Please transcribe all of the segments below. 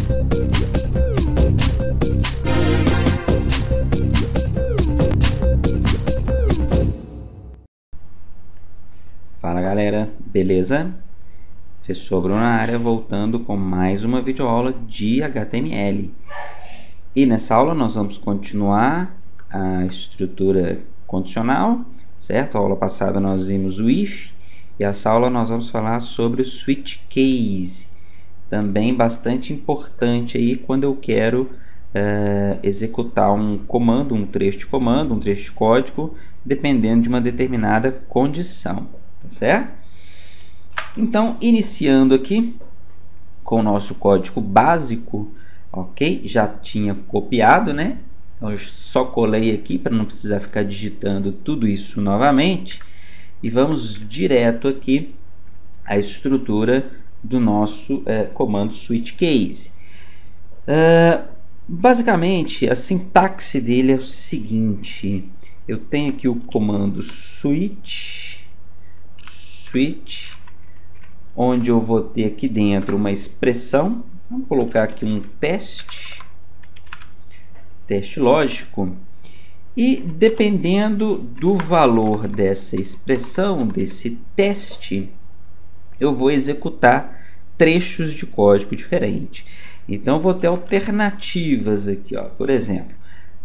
Fala galera, beleza? Professor Bruno na área, voltando com mais uma videoaula de HTML. E nessa aula nós vamos continuar a estrutura condicional, certo? A aula passada nós vimos o if, e essa aula nós vamos falar sobre o switch case, também bastante importante aí quando eu quero executar um comando, um trecho de comando, um trecho de código, dependendo de uma determinada condição. Tá certo? Então, iniciando aqui com o nosso código básico, ok? Já tinha copiado, né? Então, eu só colei aqui para não precisar ficar digitando tudo isso novamente. E vamos direto aqui à estrutura do nosso comando switch case. Basicamente, a sintaxe dele é o seguinte: eu tenho aqui o comando switch, onde eu vou ter aqui dentro uma expressão. Vamos colocar aqui um teste lógico, e dependendo do valor dessa expressão, desse teste, eu vou executar trechos de código diferente. Então eu vou ter alternativas aqui, ó. Por exemplo,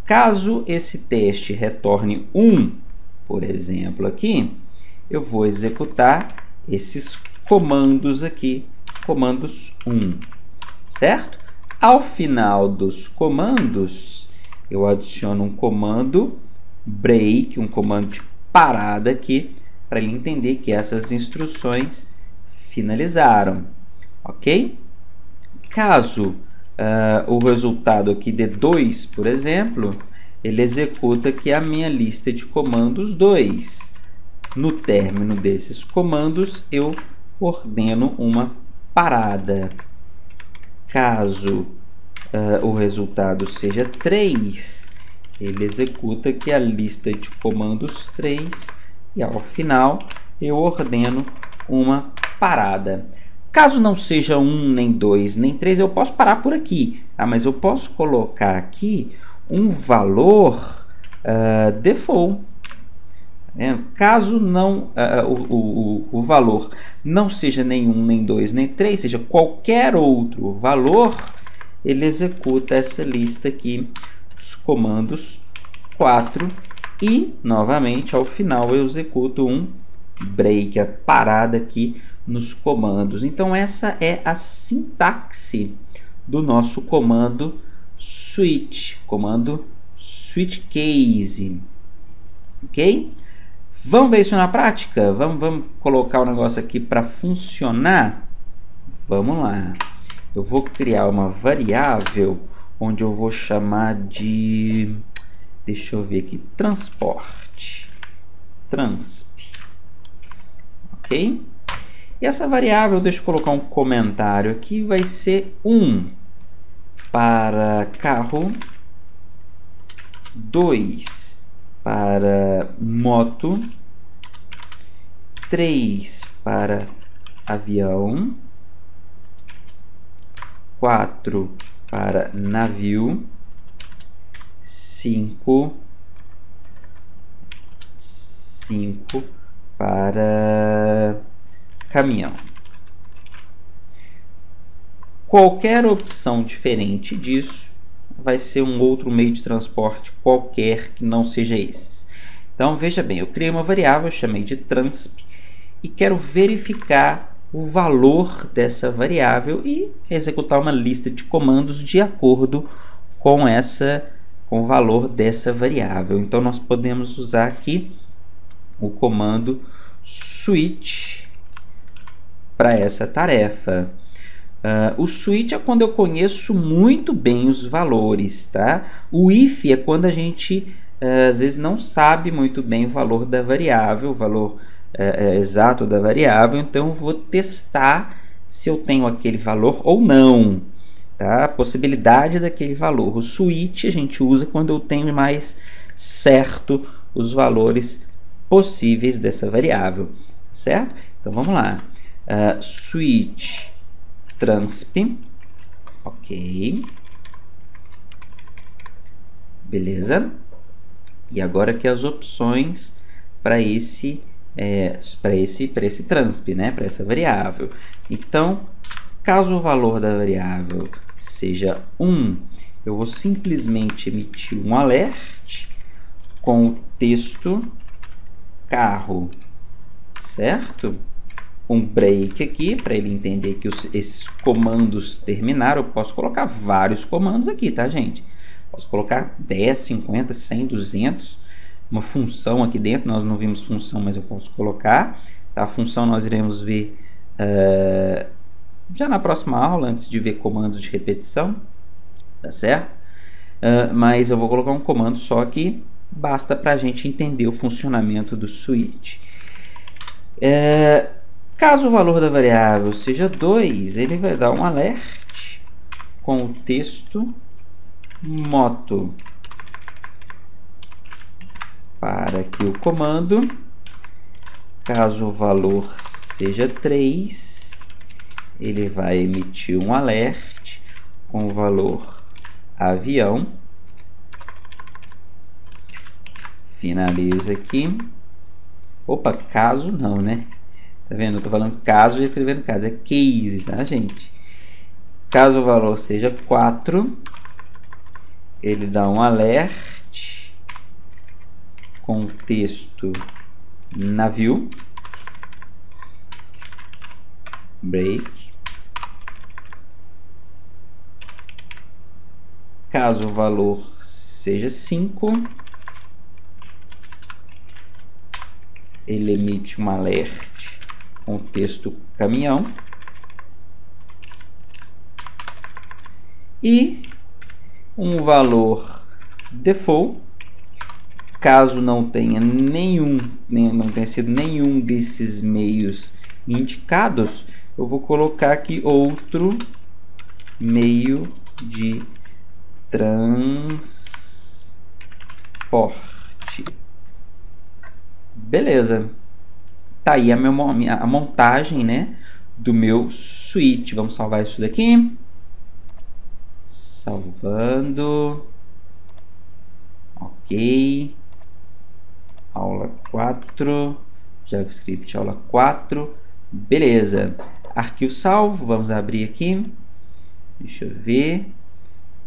caso esse teste retorne 1, por exemplo, aqui, eu vou executar esses comandos aqui, comandos 1, certo? Ao final dos comandos, eu adiciono um comando break, um comando de parada aqui, para ele entender que essas instruções finalizaram, ok? Caso o resultado aqui dê 2, por exemplo, ele executa aqui a minha lista de comandos 2. No término desses comandos, eu ordeno uma parada. Caso o resultado seja 3, ele executa aqui a lista de comandos 3 e ao final eu ordeno uma parada. Caso não seja 1, nem 2, nem 3, eu posso parar por aqui, tá? Mas eu posso colocar aqui um valor default. Caso não, o valor não seja nenhum, nem 2, nem 3, seja qualquer outro valor, ele executa essa lista aqui dos comandos 4 e, novamente, ao final eu executo um break, a parada aqui nos comandos. Então, essa é a sintaxe do nosso comando switch, comando switch case, ok? Vamos ver isso na prática? Vamos colocar o negócio aqui para funcionar? Vamos lá. Eu vou criar uma variável onde eu vou chamar de, deixa eu ver aqui, transporte, transp, ok? E essa variável, deixa eu colocar um comentário aqui, vai ser 1 para carro, 2 para moto, 3 para avião, 4 para navio, 5 para caminhão. Qualquer opção diferente disso vai ser um outro meio de transporte qualquer que não seja esses. Então, veja bem, eu criei uma variável, chamei de transp, e quero verificar o valor dessa variável e executar uma lista de comandos de acordo com o valor dessa variável. Então, nós podemos usar aqui o comando switch para essa tarefa. O switch é quando eu conheço muito bem os valores, tá? O if é quando a gente às vezes não sabe muito bem o valor da variável, o valor exato da variável, então eu vou testar se eu tenho aquele valor ou não, tá? A possibilidade daquele valor. O switch a gente usa quando eu tenho mais certo os valores possíveis dessa variável, certo? Então vamos lá. Switch transp, ok? Ok. Beleza. E agora aqui as opções para esse transp, né? Para essa variável. Então, caso o valor da variável seja 1, eu vou simplesmente emitir um alert com o texto carro, certo? Um break aqui, para ele entender que esses comandos terminaram. Eu posso colocar vários comandos aqui, tá, gente? Posso colocar 10, 50, 100, 200, uma função aqui dentro. Nós não vimos função, mas eu posso colocar. Tá? A função nós iremos ver já na próxima aula, antes de ver comandos de repetição, tá certo? Mas eu vou colocar um comando só que basta para a gente entender o funcionamento do switch. Caso o valor da variável seja 2, ele vai dar um alert com o texto moto para aqui o comando. Caso o valor seja 3, ele vai emitir um alert com o valor avião. Finaliza aqui. Opa, caso não, né? Tá vendo? Eu tô falando caso e escrevendo caso. É case, tá, gente? Caso o valor seja 4, ele dá um alert com o texto navio. Break. Caso o valor seja 5, ele emite um alert com o texto caminhão. E um valor default, caso não tenha sido nenhum desses meios indicados, eu vou colocar aqui outro meio de transporte. Beleza. Tá aí a montagem, né, do meu switch. Vamos salvar isso daqui. Salvando. Ok. Aula 4. JavaScript aula 4. Beleza. Arquivo salvo. Vamos abrir aqui. Deixa eu ver.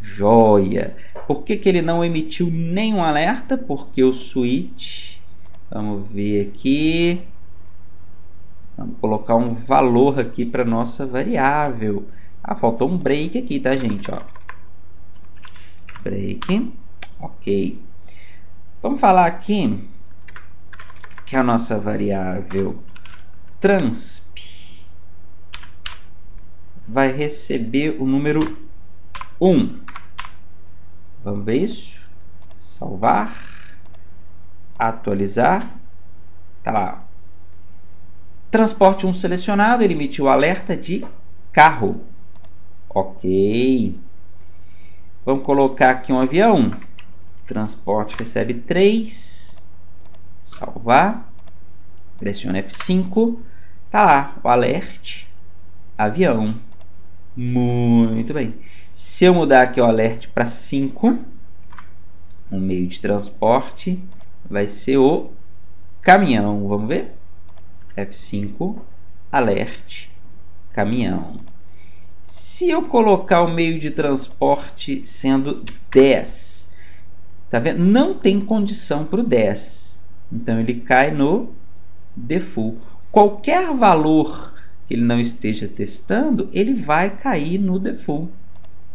Joia. Por que ele não emitiu nenhum alerta? Porque o switch... Vamos ver aqui. Vamos colocar um valor aqui para nossa variável. Faltou um break aqui, tá, gente? Ó. Break. Ok. Vamos falar aqui que a nossa variável transp vai receber o número 1. Vamos ver isso? Salvar. Atualizar. Tá lá. Transporte 1 selecionado, ele emitiu o alerta de carro. Ok. Vamos colocar aqui um avião. Transporte recebe 3. Salvar. Pressiona F5. Tá lá o alert avião. Muito bem. Se eu mudar aqui o alert para 5, um meio de transporte vai ser o caminhão. Vamos ver? F5, alert, caminhão. Se eu colocar o meio de transporte sendo 10, tá vendo? Não tem condição para o 10. Então, ele cai no default. Qualquer valor que ele não esteja testando, ele vai cair no default.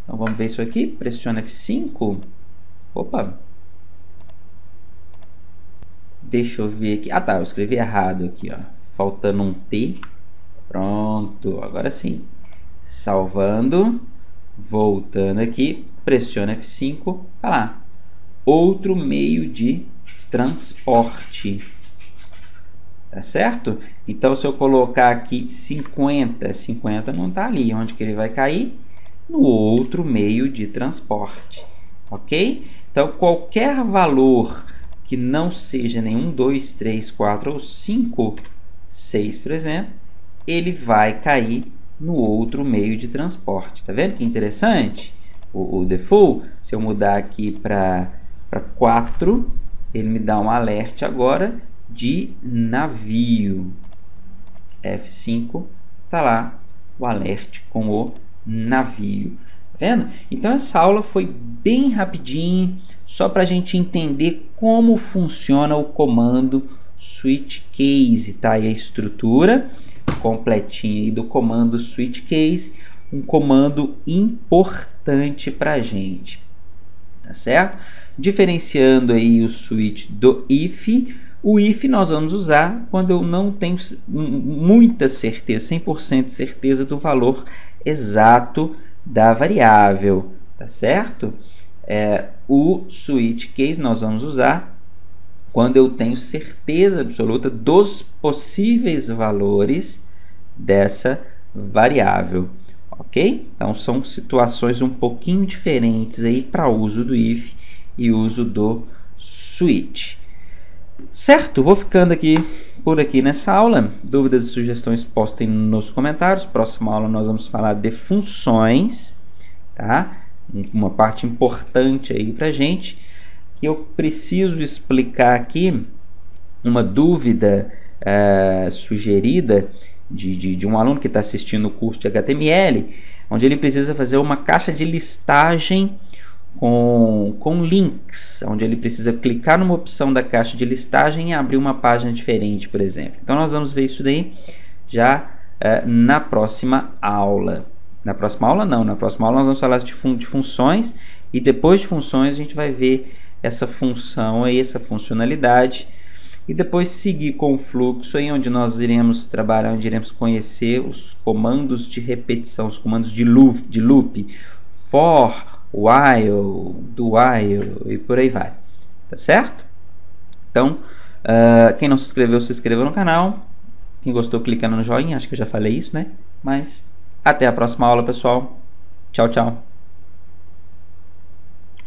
Então, vamos ver isso aqui. Pressiona F5. Opa! Deixa eu ver aqui. Tá, eu escrevi errado aqui, ó. Faltando um T. Pronto, agora sim. Salvando. Voltando aqui. Pressiona F5. Tá lá. Outro meio de transporte. Tá certo? Então, se eu colocar aqui 50, 50 não tá ali. Onde que ele vai cair? No outro meio de transporte. Ok? Então, qualquer valor que não seja nenhum, 2, 3, 4 ou 5, 6, por exemplo, ele vai cair no outro meio de transporte. Tá vendo que interessante? O default, se eu mudar aqui para 4, ele me dá um alerta agora de navio. F5, tá lá o alerta com o navio. Tá vendo? Então essa aula foi bem rapidinho, só para a gente entender como funciona o comando switch case, tá? E a estrutura completinha aí do comando switch case, um comando importante para a gente, tá certo? Diferenciando aí o switch do if. O if nós vamos usar quando eu não tenho muita certeza, 100% de certeza do valor exato da variável, tá certo? O switch case nós vamos usar quando eu tenho certeza absoluta dos possíveis valores dessa variável, ok? Então são situações um pouquinho diferentes aí para uso do if e uso do switch. Certo? Vou ficando por aqui nessa aula. Dúvidas e sugestões postem nos comentários. Próxima aula nós vamos falar de funções, tá? Uma parte importante aí pra gente, que eu preciso explicar aqui uma dúvida sugerida de um aluno que está assistindo o curso de HTML, onde ele precisa fazer uma caixa de listagem com links, onde ele precisa clicar numa opção da caixa de listagem e abrir uma página diferente, por exemplo. Então nós vamos ver isso daí já na próxima aula. Na próxima aula não, na próxima aula nós vamos falar de funções, e depois de funções a gente vai ver essa função aí, essa funcionalidade, e depois seguir com o fluxo aí, onde nós iremos trabalhar, onde iremos conhecer os comandos de repetição, os comandos de loop, for, while, do while e por aí vai, tá certo? Então, quem não se inscreveu, se inscreva no canal. Quem gostou, clica no joinha, acho que eu já falei isso, né? Mas até a próxima aula, pessoal. Tchau, tchau.